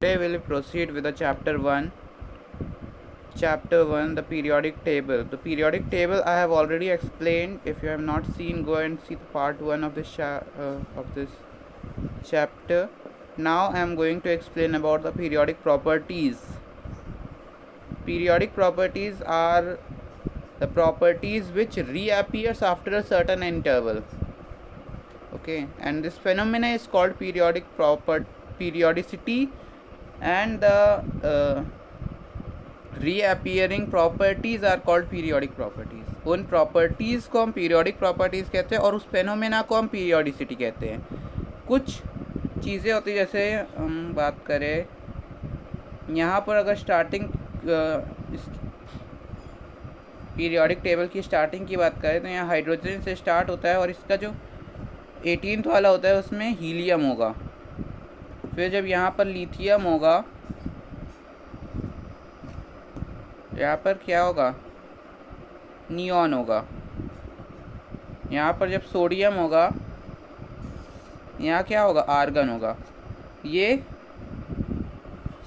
Today we'll proceed with the chapter 1. Chapter 1, the periodic table. The periodic table I have already explained. If you have not seen, go and see the part 1 of this chapter. Now I am going to explain about the periodic properties. Periodic properties are the properties which reappears after a certain interval. Okay, and this phenomena is called periodicity, and the reappearing properties are called periodic properties. उन properties को हम periodic properties कहते हैं और उस phenomena को हम periodicity कहते हैं. कुछ चीज़ें होती है, जैसे हम बात करें यहाँ पर, अगर स्टार्टिंग पीरियोडिक टेबल की स्टार्टिंग की बात करें तो यहाँ हाइड्रोजन से स्टार्ट होता है और इसका जो 18th वाला होता है उसमें हीलियम होगा. फिर जब यहाँ पर लिथियम होगा, यहाँ पर क्या होगा, नियॉन होगा. यहाँ पर जब सोडियम होगा, यहाँ क्या होगा, आर्गन होगा. ये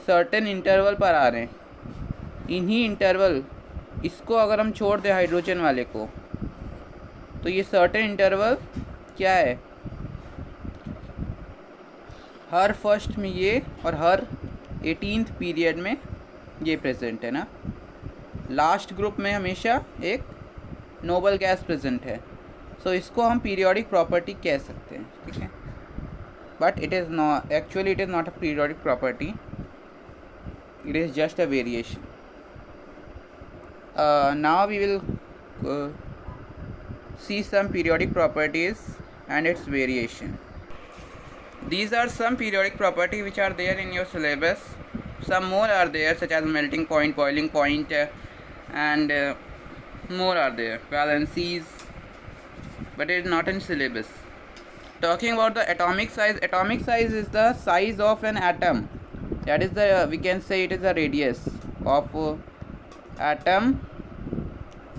सर्टेन इंटरवल पर आ रहे हैं. इन्हीं इंटरवल, इसको अगर हम छोड़ दें हाइड्रोजन वाले को, तो ये सर्टेन इंटरवल क्या है, हर फर्स्ट में ये और हर 18th पीरियड में ये प्रेजेंट है ना. लास्ट ग्रुप में हमेशा एक नोबल गैस प्रेजेंट है. सो इसको हम पीरियोडिक प्रॉपर्टी कह सकते हैं. ठीक है, but it is not, actually it is not a periodic property, it is just a variation. Now we will see some periodic properties and its variation. These are some periodic properties which are there in your syllabus. Some more are there, such as melting point, boiling point, and more are there, valencies, but it is not in syllabus. Talking about the atomic size is the size of an atom. That is the, we can say it is the radius of atom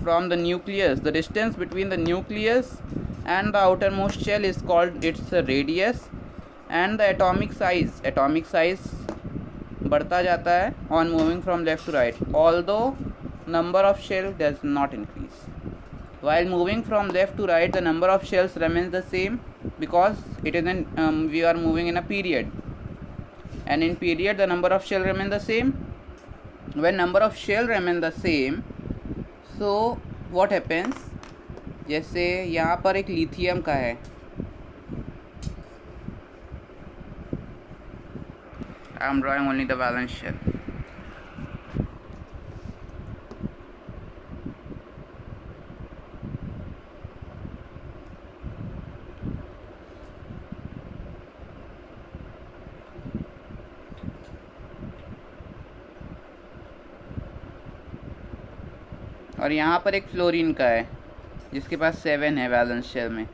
from the nucleus. The distance between the nucleus and the outermost shell is called its radius. And the atomic size बढ़ता जाता है on moving from left to right, although number of shell does not increase. While moving from left to right, the number of shells remains the same because it is in we are moving in a period, and in period the number of shell remain the same. When number of shell remain the same, so what happens, जैसे यहाँ पर एक lithium का है, I am drawing only the valence shell. और यहाँ पर एक फ्लोरीन का है जिसके पास 7 है वैलेंस शेल में.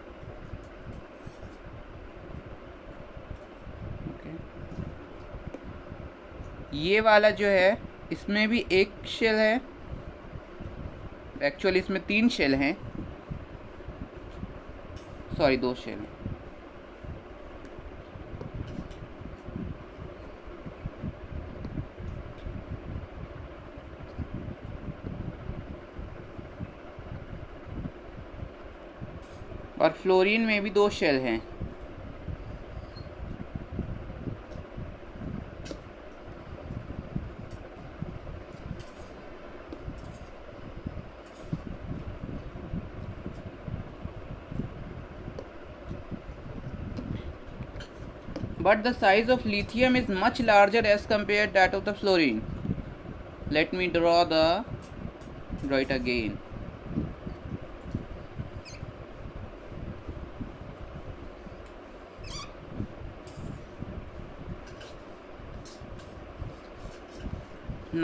ये वाला जो है इसमें भी एक शेल है, एक्चुअली इसमें 3 शेल हैं, सॉरी 2 शेल हैं. और फ्लोरीन में भी 2 शेल हैं. But the size of lithium is much larger as compared that of the fluorine. Let me draw it again.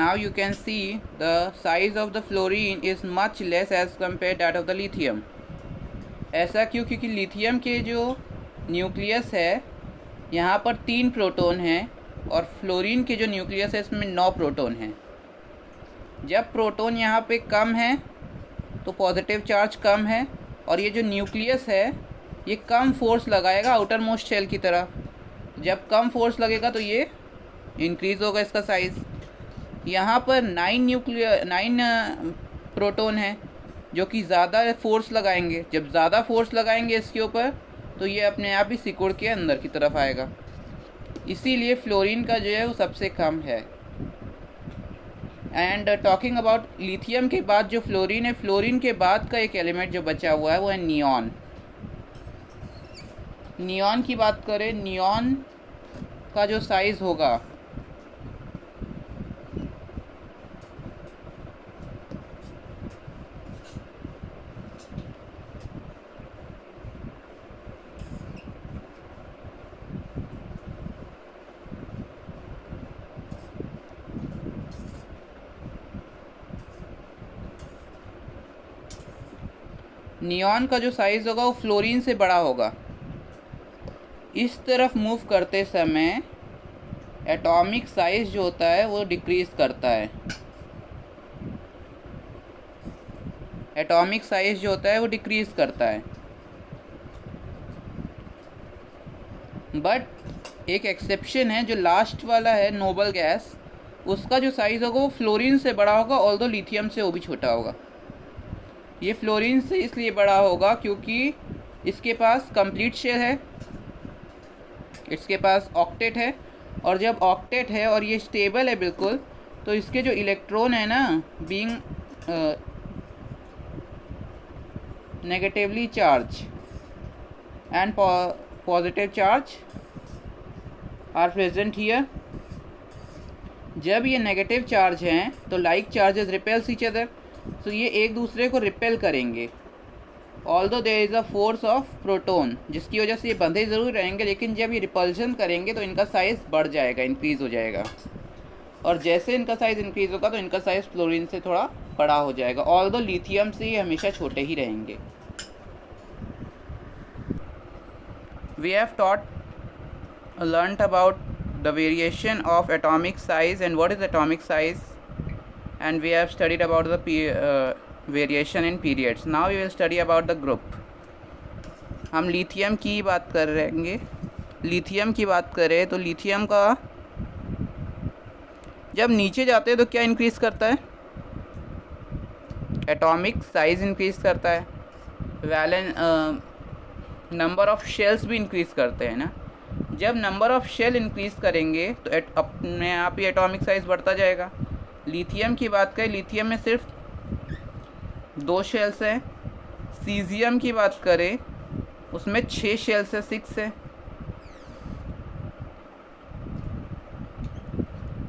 Now you can see the size of the fluorine is much less as compared that of the lithium. ऐसा क्यों? क्योंकि lithium के जो nucleus है यहाँ पर 3 proton हैं और फ्लोरीन के जो न्यूक्लियस है इसमें 9 प्रोटॉन हैं. जब प्रोटॉन यहाँ पे कम है तो पॉजिटिव चार्ज कम है और ये जो न्यूक्लियस है ये कम फोर्स लगाएगा आउटर मोस्ट शेल की तरफ. जब कम फोर्स लगेगा तो ये इंक्रीज़ होगा इसका साइज़। यहाँ पर 9 प्रोटॉन है जो कि ज़्यादा फोर्स लगाएंगे। जब ज़्यादा फोर्स लगाएंगे इसके ऊपर तो ये अपने आप ही सिकुड़ के अंदर की तरफ आएगा। इसीलिए फ्लोरीन का जो है वो सबसे कम है। एंड टॉकिंग अबाउट लिथियम के बाद जो फ्लोरीन है, फ्लोरीन के बाद का एक एलिमेंट जो बचा हुआ है वो है नियॉन। नियॉन की बात करें, नियॉन का जो साइज़ होगा नियॉन का जो साइज़ होगा वो फ्लोरीन से बड़ा होगा। इस तरफ मूव करते समय एटॉमिक साइज़ जो होता है वो डिक्रीज़ करता है। एटॉमिक साइज़ जो होता है वो डिक्रीज़ करता है। बट एक एक्सेप्शन है, जो लास्ट वाला है नोबल गैस, उसका जो साइज़ होगा वो फ्लोरीन से बड़ा होगा, ऑल्दो लिथियम से वो भी छोटा होगा। ये फ्लोरीन से इसलिए बड़ा होगा क्योंकि इसके पास कंप्लीट शेल है, इसके पास ऑक्टेट है, और जब ऑक्टेट है और ये स्टेबल है बिल्कुल, तो इसके जो इलेक्ट्रॉन है ना, being negatively charge and positive charge are present here. जब ये नेगेटिव चार्ज हैं तो like charges repels each other, तो ये एक दूसरे को रिपेल करेंगे। Although there is a force of proton, जिसकी वजह से ये बंधे ज़रूर रहेंगे, लेकिन जब ये रिपल्शन करेंगे तो इनका साइज़ बढ़ जाएगा, इंक्रीज़ हो जाएगा। और जैसे इनका साइज़ इंक्रीज़ होगा तो इनका साइज़ फ्लोरीन से थोड़ा बड़ा हो जाएगा, ऑल्दो लिथियम से ये हमेशा छोटे ही रहेंगे। We have learnt about the variation of atomic size and what is atomic size, and we have studied about the variation in periods. Now we will study about the group. हम lithium की बात कर रहेंगे। Lithium की बात करें तो lithium का जब नीचे जाते हैं तो क्या इंक्रीज़ करता है? एटॉमिक साइज़ इंक्रीज़ करता है, वैलेंस नंबर ऑफ़ शेल्स भी इंक्रीज़ करते हैं ना। जब नंबर ऑफ़ शेल इंक्रीज़ करेंगे तो अपने आप ही एटॉमिक साइज़ बढ़ता जाएगा। लिथियम की बात करें, लिथियम में सिर्फ 2 शेल्स हैं। सीज़ियम की बात करें उसमें 6 शेल्स है, 6 है।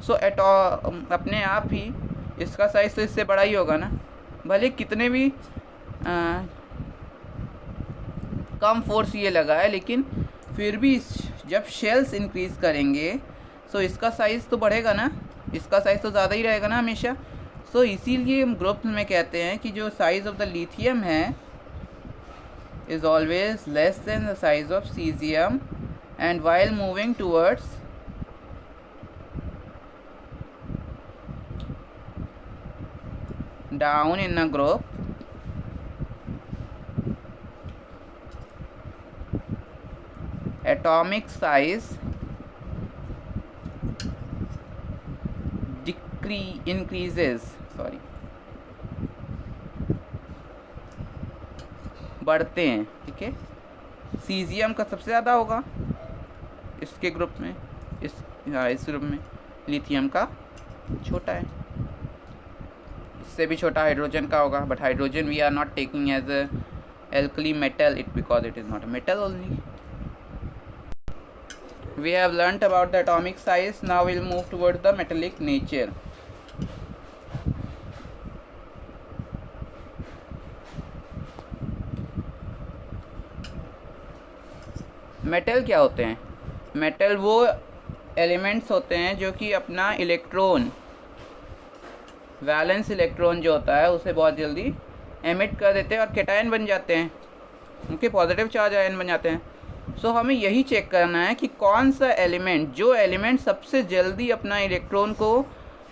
सो अपने आप ही इसका साइज़ तो इससे बड़ा ही होगा ना, भले कितने भी कम फोर्स ये लगा है, लेकिन फिर भी जब शेल्स इंक्रीज़ करेंगे सो इसका साइज़ तो बढ़ेगा ना, इसका साइज़ तो ज़्यादा ही रहेगा ना हमेशा। सो इसीलिए हम ग्रुप में कहते हैं कि जो साइज़ ऑफ द लिथियम है is always less than the size of caesium, and while moving towards down in a group, atomic size increases, बढ़ते हैं, ठीक है। सीज़ियम का सबसे ज़्यादा होगा इसके ग्रुप में, इस ग्रुप में लिथियम का छोटा है, इससे भी छोटा हाइड्रोजन का होगा, but hydrogen we are not taking as a alkali metal because it is not a metal only. We have learnt about the atomic size. Now we'll move towards the metallic nature. Metal क्या होते हैं? Metal वो elements होते हैं जो कि अपना electron, valence electron जो होता है उसे बहुत जल्दी एमिट कर देते हैं और कैटायन बन जाते हैं, उनके पॉजिटिव चार्ज आयन बन जाते हैं। सो हमें यही चेक करना है कि कौन सा एलिमेंट, जो एलिमेंट सबसे जल्दी अपना इलेक्ट्रॉन को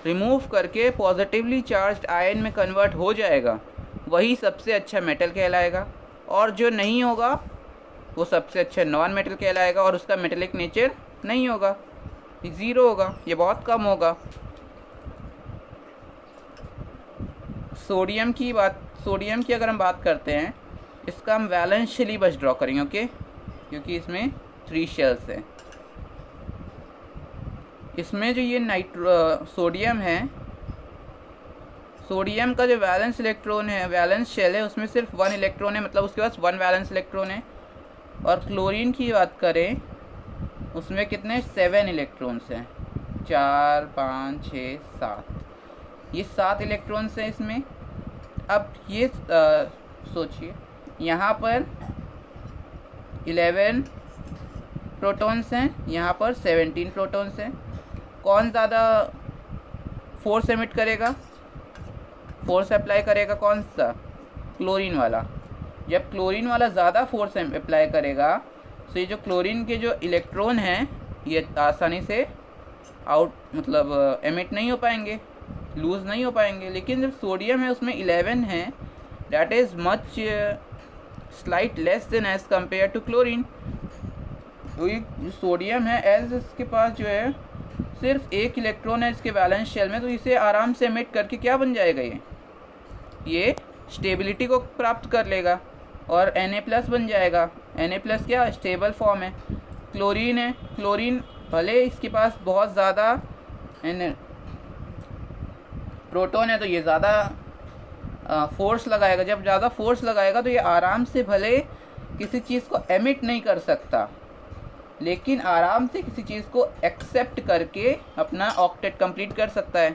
रिमूव करके पॉजिटिवली चार्ज्ड आयन में कन्वर्ट हो जाएगा, वही सबसे अच्छा मेटल कहलाएगा, और जो नहीं होगा वो सबसे अच्छा नॉन मेटल कहलाएगा और उसका मेटेलिक नेचर नहीं होगा। ज़ीरो होगा, ये बहुत कम होगा। सोडियम की अगर हम बात करते हैं, इसका हम वैलेंस शेल ही बस ड्रॉ करेंगे, ओके, क्योंकि इसमें 3 शेल्स हैं। इसमें जो ये सोडियम है, सोडियम का जो वैलेंस इलेक्ट्रॉन है, वैलेंस शेल है, उसमें सिर्फ 1 इलेक्ट्रॉन है, मतलब उसके पास 1 वैलेंस इलेक्ट्रॉन है। और क्लोरीन की बात करें, उसमें कितने 7 इलेक्ट्रॉन्स हैं, 4 5 6 7, ये 7 इलेक्ट्रॉन्स हैं इसमें। अब ये सोचिए, यहाँ पर 11 प्रोटॉन्स हैं, यहाँ पर 17 प्रोटॉन्स हैं। कौन ज़्यादा फोर्स एमिट करेगा, फोर्स अप्लाई करेगा, कौन सा, क्लोरीन वाला। जब क्लोरीन वाला ज़्यादा फोर्स अप्लाई करेगा, तो ये जो क्लोरीन के जो इलेक्ट्रॉन हैं, ये आसानी से एमिट नहीं हो पाएंगे, लूज़ नहीं हो पाएंगे। लेकिन जब सोडियम है, उसमें 11 है, that is much slight less than as compare to chlorine. तो ये जो सोडियम है, एज इसके पास जो है सिर्फ 1 इलेक्ट्रॉन है इसके वैलेंस शेल में, तो इसे आराम से एमिट करके क्या बन जाएगा, ये स्टेबिलिटी को प्राप्त कर लेगा और Na+ बन जाएगा। Na+ क्या, स्टेबल फॉर्म है। क्लोरीन है, क्लोरीन भले इसके पास बहुत ज़्यादा प्रोटॉन है, तो ये ज़्यादा फोर्स लगाएगा। जब ज़्यादा फोर्स लगाएगा तो ये आराम से भले किसी चीज़ को एमिट नहीं कर सकता, लेकिन आराम से किसी चीज़ को एक्सेप्ट करके अपना ऑक्टेट कंप्लीट कर सकता है।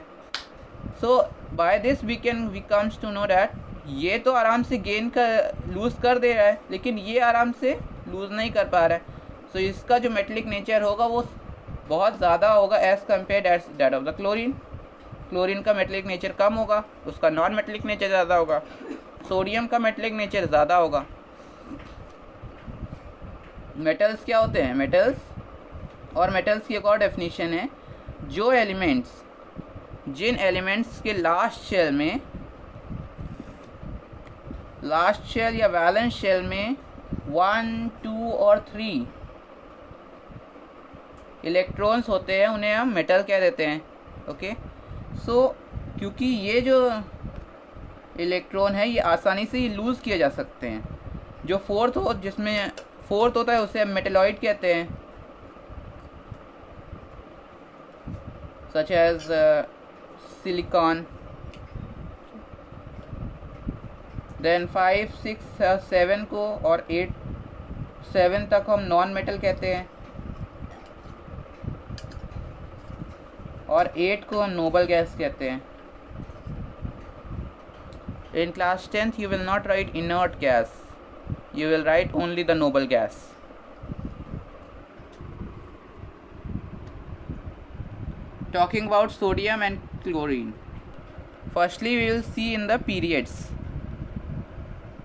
So by this we comes to know that ये तो आराम से लूज़ कर दे रहा है, लेकिन ये आराम से लूज़ नहीं कर पा रहा है। सो इसका जो मेटेलिक नेचर होगा वो बहुत ज़्यादा होगा as compare that of the chlorine. Chlorine का मेटेलिक नेचर कम होगा, उसका नॉन मेटेलिक नेचर ज़्यादा होगा। सोडियम का मेटेलिक नेचर ज़्यादा होगा। मेटल्स क्या होते हैं, मेटल्स की एक और डेफिनेशन है, जिन एलिमेंट्स के लास्ट शेल या वैलेंस शेल में 1 2 और 3 इलेक्ट्रॉन्स होते हैं, उन्हें हम मेटल कह देते हैं, ओके। सो क्योंकि ये जो इलेक्ट्रॉन है, ये आसानी से लूज़ किए जा सकते हैं। जो जिसमें फोर्थ होता है, उसे हम मेटेलॉइड कहते हैं, सच एज सिलिकॉन। देन 5 6 7 को और 8 7 तक हम नॉन मेटल कहते हैं, और 8 को हम नोबल गैस कहते हैं। In class 10th you will not write inert gas, you will write only the noble gas. Talking about sodium and chlorine, firstly we will see in the periods.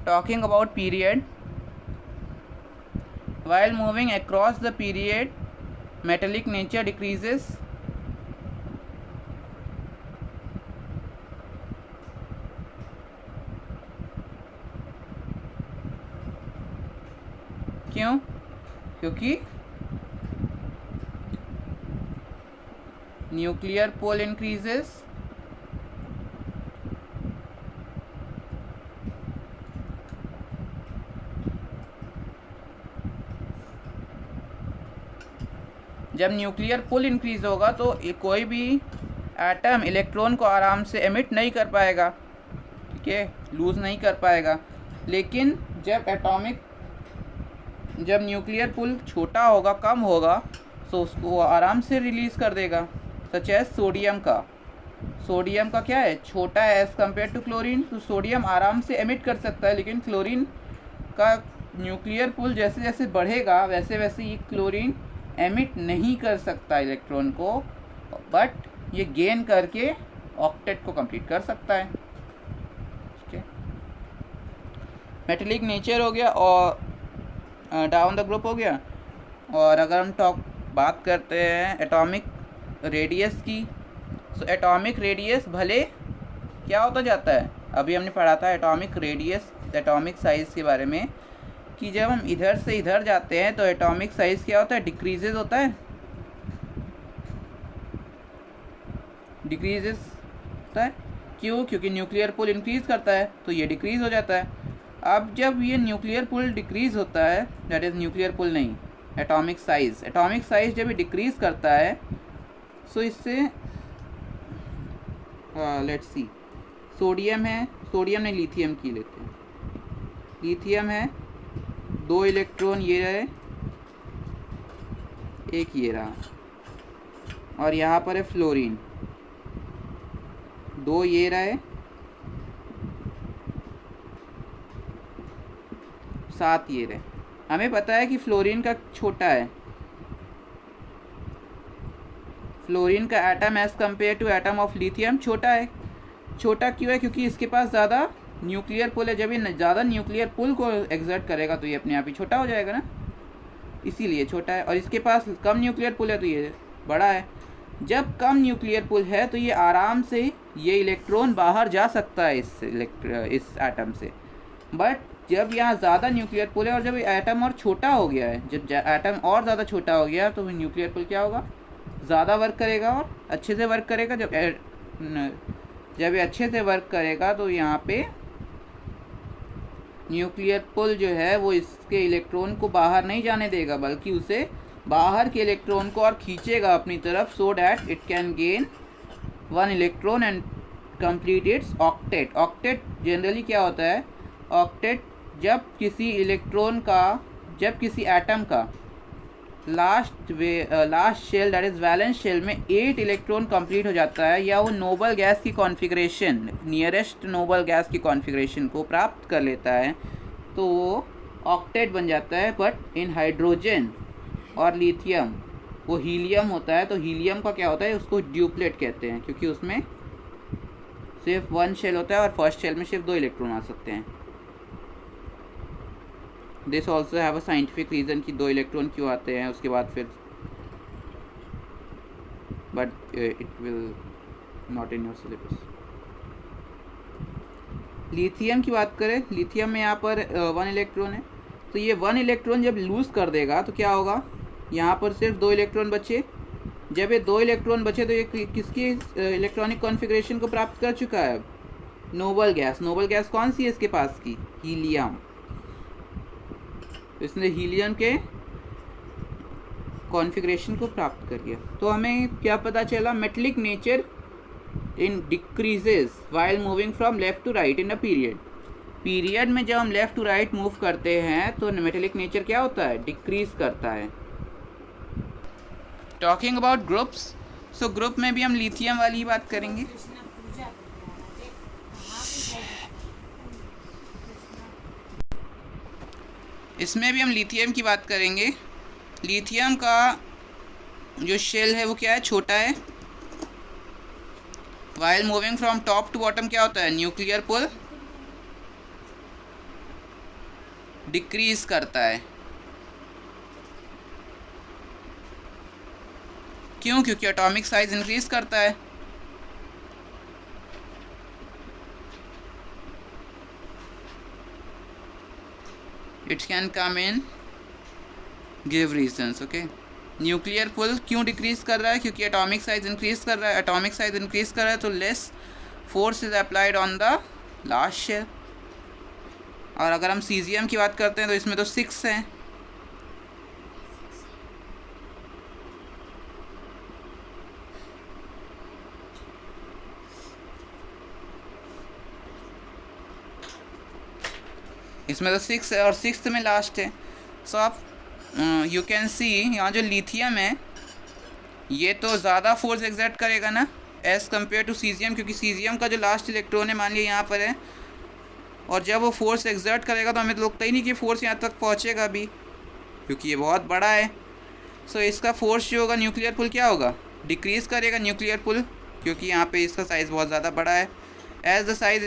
Talking about period, while moving across the period, metallic nature decreases. क्यों? क्योंकि nuclear पोल increases, जब nuclear पुल increase होगा तो कोई भी atom electron को आराम से एमिट नहीं कर पाएगा, ठीक है, लूज़ नहीं कर पाएगा। लेकिन जब न्यूक्लियर पुल छोटा होगा, कम होगा, तो उसको आराम से रिलीज़ कर देगा। सच है सोडियम का क्या है, छोटा है एज़ कम्पेयर टू क्लोरीन, तो सोडियम आराम से एमिट कर सकता है, लेकिन क्लोरीन का न्यूक्लियर पुल जैसे जैसे बढ़ेगा, वैसे वैसे ये क्लोरीन एमिट नहीं कर सकता इलेक्ट्रॉन को, बट ये गेन करके ऑक्टेट को कंप्लीट कर सकता है, ठीक है। मेटेलिक नेचर हो गया और डाउन द ग्रुप हो गया। और अगर हम बात करते हैं एटॉमिक रेडियस की, तो एटॉमिक रेडियस भले क्या होता जाता है, अभी हमने पढ़ा था एटॉमिक रेडियस, एटॉमिक साइज़ के बारे में, कि जब हम इधर से इधर जाते हैं तो एटॉमिक साइज़ क्या होता है, डिक्रीजेज होता है, डिक्रीजेस होता है। क्यों? क्योंकि न्यूक्लियर पुल इंक्रीज़ करता है तो ये डिक्रीज़ हो जाता है। अब जब ये न्यूक्लियर पुल डिक्रीज़ होता है, दैट इज़ न्यूक्लियर पुल नहीं, एटॉमिक साइज़ जब ये डिक्रीज़ करता है, सो इससे लेट्स सी, सोडियम है, सोडियम ने लिथियम की लेते हैं, लिथियम है, 2 इलेक्ट्रॉन ये रहे, एक ये रहा, और यहाँ पर है फ्लोरीन, 2 ये रहे, 7 ये रहे। हमें पता है कि फ्लोरीन का छोटा है, फ्लोरीन का atom as compare to atom of lithium छोटा है। छोटा क्यों है? क्योंकि इसके पास ज़्यादा न्यूक्लियर पुल है। जब ये ज़्यादा न्यूक्लियर पुल को एग्जर्ट करेगा तो ये अपने आप ही छोटा हो जाएगा ना, इसीलिए छोटा है। और इसके पास कम न्यूक्लियर पुल है तो ये बड़ा है। जब कम न्यूक्लियर पुल है तो ये आराम से ये इलेक्ट्रॉन बाहर जा सकता है इस एटम से। बट जब यहाँ ज़्यादा न्यूक्लियर पुल है और जब एटम और छोटा हो गया है, जब एटम और ज़्यादा छोटा हो गया तो न्यूक्लियर पुल क्या होगा? ज़्यादा वर्क करेगा और अच्छे से वर्क करेगा। जब ये अच्छे से वर्क करेगा तो यहाँ पे न्यूक्लियर पुल जो है वो इसके इलेक्ट्रॉन को बाहर नहीं जाने देगा, बल्कि उसे बाहर के इलेक्ट्रॉन को और खींचेगा अपनी तरफ, so that it can gain 1 electron and complete its octet. Octet generally क्या होता है? ऑक्टेट जब किसी एटम का last shell that is valence shell में 8 इलेक्ट्रॉन कंप्लीट हो जाता है, या वो नोबल गैस की कॉन्फ़िगरेशन, नियरेस्ट नोबल गैस की कॉन्फ़िगरेशन को प्राप्त कर लेता है, तो वो ऑक्टेट बन जाता है। बट इन हाइड्रोजन और लिथियम वो हीलियम होता है। तो हीलियम का क्या होता है? उसको ड्यूप्लेट कहते हैं, क्योंकि उसमें सिर्फ 1 शेल होता है और फर्स्ट शेल में सिर्फ 2 इलेक्ट्रॉन आ सकते हैं। This also have a scientific reason कि 2 इलेक्ट्रॉन क्यों आते हैं उसके बाद फिर, but it will not in your syllabus. Lithium की बात करें, लिथियम में यहाँ पर 1 इलेक्ट्रॉन है, तो ये 1 इलेक्ट्रॉन जब लूज़ कर देगा तो क्या होगा? यहाँ पर सिर्फ 2 इलेक्ट्रॉन बचे। जब ये 2 इलेक्ट्रॉन बचे तो ये किसकी इलेक्ट्रॉनिक कॉन्फ़िगरेशन को प्राप्त कर चुका है? Noble gas. नोबल गैस कौन सी है इसके पास की? हीलियम। इसने हीलियम के कॉन्फ़िगरेशन को प्राप्त कर लिया। तो हमें क्या पता चला? Metallic nature in decreases while moving from left to right in a period में जब हम लेफ़्ट टू राइट मूव करते हैं तो मेटेलिक नेचर क्या होता है? डिक्रीज करता है। Talking about groups, so group में भी हम लिथियम वाली ही बात करेंगे। इसमें भी हम लिथियम की बात करेंगे। लिथियम का जो शेल है वो क्या है? छोटा है। While moving from top to bottom क्या होता है? न्यूक्लियर पुल डिक्रीज करता है। क्यों? क्योंकि एटॉमिक साइज इंक्रीज करता है। It can come in give reasons. Okay, nuclear pull क्यों डिक्रीज कर रहा है? क्योंकि एटॉमिक साइज इंक्रीज कर रहा है। एटॉमिक साइज इंक्रीज कर रहा है तो less force is applied on the last shell. और अगर हम सीजियम की बात करते हैं तो इसमें तो 6 हैं। इसमें तो 6 है और 6th में लास्ट है। सो आप यू कैन सी यहाँ जो लिथियम है ये तो ज़्यादा फोर्स एग्जर्ट करेगा ना एज़ कम्पेयर टू सीजियम, क्योंकि सीजियम का जो लास्ट इलेक्ट्रॉन है मान लिया यहाँ पर है, और जब वो फोर्स एग्जर्ट करेगा तो हमें तो लगता ही नहीं कि फोर्स यहाँ तक पहुँचेगा भी, क्योंकि ये बहुत बड़ा है। सो इसका फोर्स जो होगा न्यूक्लियर पुल क्या होगा? डिक्रीज़ करेगा न्यूक्लियर पुल, क्योंकि यहाँ पे इसका साइज़ बहुत ज़्यादा बड़ा है। As the size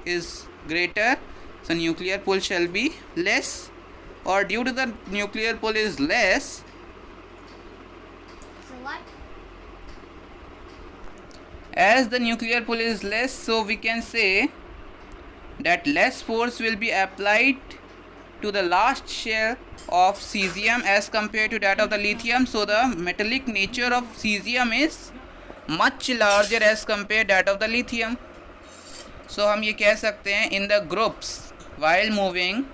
is greater so nuclear pull shall be less, or due to the nuclear pull is less, so what? As the nuclear pull is less, so we can say that less force will be applied to the last shell of cesium as compared to that of the lithium. So the metallic nature of cesium is much larger as compared that of the lithium. So हम ये कह सकते हैं in the groups while moving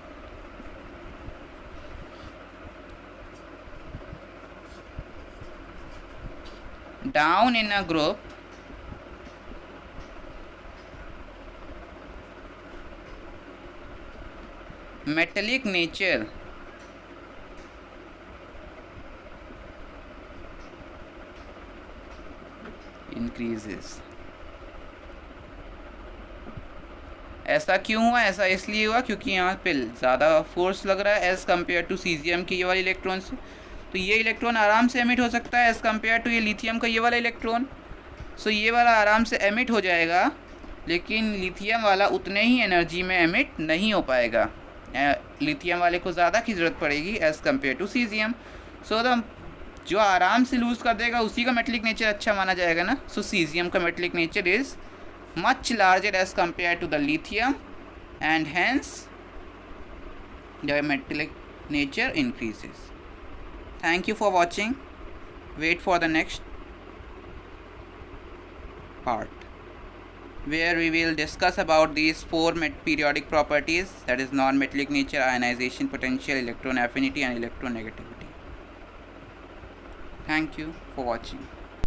down in a group, metallic nature increases. ऐसा क्यों हुआ? ऐसा इसलिए हुआ क्योंकि यहाँ पे ज़्यादा फोर्स लग रहा है एज़ कम्पेयर टू सीजियम की ये वाले इलेक्ट्रॉन से, तो ये इलेक्ट्रॉन आराम से एमिट हो सकता है एज़ कम्पेयर टू ये लिथियम का ये वाला इलेक्ट्रॉन. सो ये वाला आराम से एमिट हो जाएगा, लेकिन लिथियम वाला उतने ही एनर्जी में एमिट नहीं हो पाएगा. लिथियम वाले को ज़्यादा की ज़रूरत पड़ेगी as compare to caesium. So the जो आराम से लूज़ कर देगा उसी का मेटलिक नेचर अच्छा माना जाएगा ना. सो सीजियम का metallic nature is much larger as compared to the lithium, and hence the metallic nature increases. Thank you for watching. Wait for the next part where we will discuss about these four periodic properties, that is non-metallic nature, ionization potential, electron affinity and electronegativity. Thank you for watching.